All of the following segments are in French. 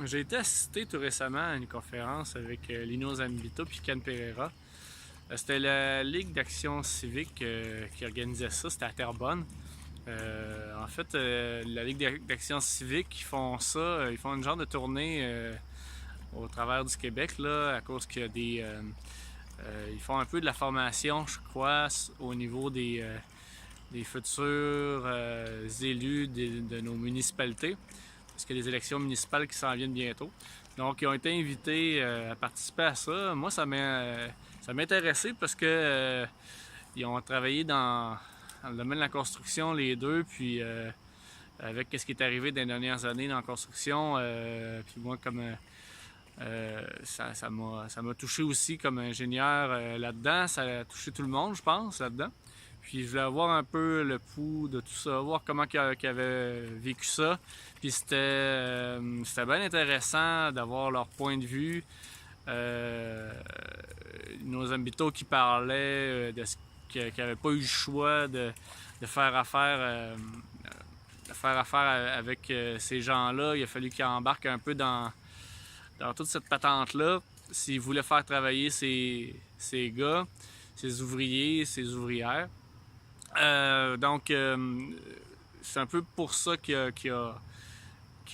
J'ai été assisté tout récemment à une conférence avec Lino Zambito puis Ken Pereira. C'était la Ligue d'action civique qui organisait ça, c'était à Terrebonne. La Ligue d'action civique, ils font ça, ils font une genre de tournée au travers du Québec, là, à cause qu'il y a ils font un peu de la formation, je crois, au niveau des futurs élus de nos municipalités, parce qu'il y a des élections municipales qui s'en viennent bientôt. Donc, ils ont été invités à participer à ça. Moi, ça m'a intéressé parce que ils ont travaillé dans le domaine de la construction, les deux, puis avec ce qui est arrivé dans les dernières années dans la construction, puis moi, comme ça m'a touché aussi comme ingénieur là-dedans. Ça a touché tout le monde, je pense, là-dedans. Puis je voulais avoir un peu le pouls de tout ça, voir comment ils avaient vécu ça. Puis c'était bien intéressant d'avoir leur point de vue. Nos habitos qui parlaient de ce qu'ils n'avaient pas eu le choix de faire affaire avec ces gens-là. Il a fallu qu'ils embarquent un peu dans toute cette patente-là. S'ils voulaient faire travailler ces gars, ces ouvriers, ces ouvrières. C'est un peu pour ça qu'il a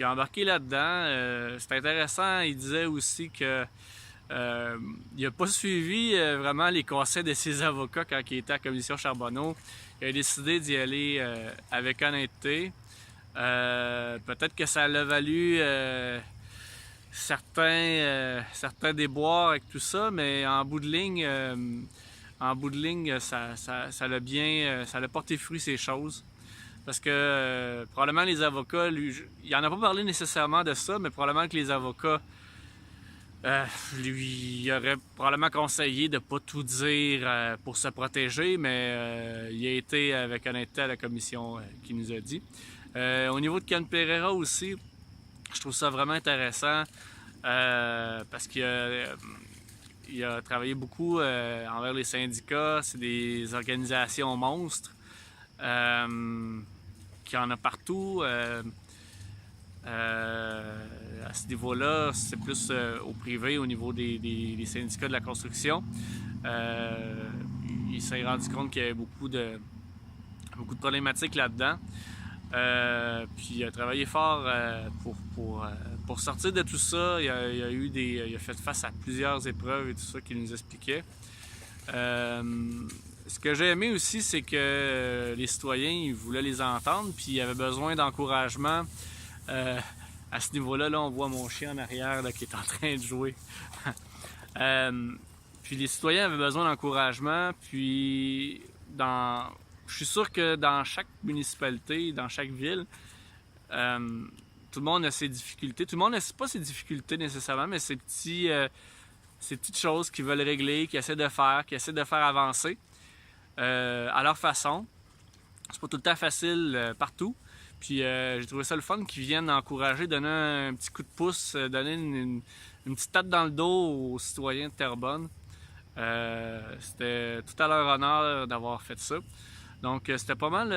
embarqué là-dedans. C'est intéressant, il disait aussi que il n'a pas suivi vraiment les conseils de ses avocats quand il était à la commission Charbonneau. Il a décidé d'y aller avec honnêteté. Peut-être que ça l'a valu certains déboires avec tout ça, mais en bout de ligne, ça l'a porté fruit ces choses. Parce que probablement les avocats, il n'en a pas parlé nécessairement de ça, mais probablement que les avocats lui auraient probablement conseillé de ne pas tout dire pour se protéger, mais il a été avec honnêteté à la commission qui nous a dit. Au niveau de Ken Pereira aussi, je trouve ça vraiment intéressant parce qu'il a travaillé beaucoup envers les syndicats. C'est des organisations monstres qu'il y en a partout. À ce niveau-là, c'est plus au privé, au niveau des syndicats de la construction. Il s'est rendu compte qu'il y avait beaucoup de problématiques là-dedans. Puis il a travaillé fort pour sortir de tout ça. Il a fait face à plusieurs épreuves et tout ça qu'il nous expliquait. Ce que j'ai aimé aussi, c'est que les citoyens, ils voulaient les entendre, puis ils avaient besoin d'encouragement. À ce niveau-là, là, on voit mon chien en arrière là, qui est en train de jouer. Puis les citoyens avaient besoin d'encouragement, puis je suis sûr que dans chaque municipalité, dans chaque ville, tout le monde a ses difficultés. Tout le monde n'a pas ses difficultés nécessairement, mais ces petites choses qu'ils veulent régler, qu'ils essaient de faire avancer à leur façon. C'est pas tout le temps facile partout. Puis j'ai trouvé ça le fun qu'ils viennent encourager, donner un petit coup de pouce, donner une petite tape dans le dos aux citoyens de Terrebonne. C'était tout à leur honneur d'avoir fait ça. Donc c'était pas mal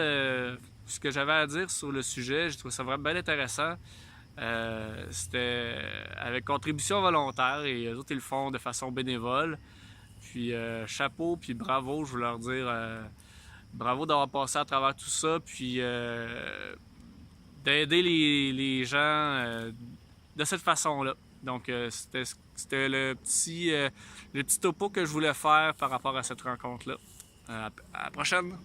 ce que j'avais à dire sur le sujet. J'ai trouvé ça vraiment bien intéressant. C'était avec contribution volontaire et eux autres ils le font de façon bénévole. Puis chapeau, puis bravo, je veux leur dire bravo d'avoir passé à travers tout ça, puis d'aider les gens de cette façon-là. Donc c'était le petit topo que je voulais faire par rapport à cette rencontre-là. À la prochaine!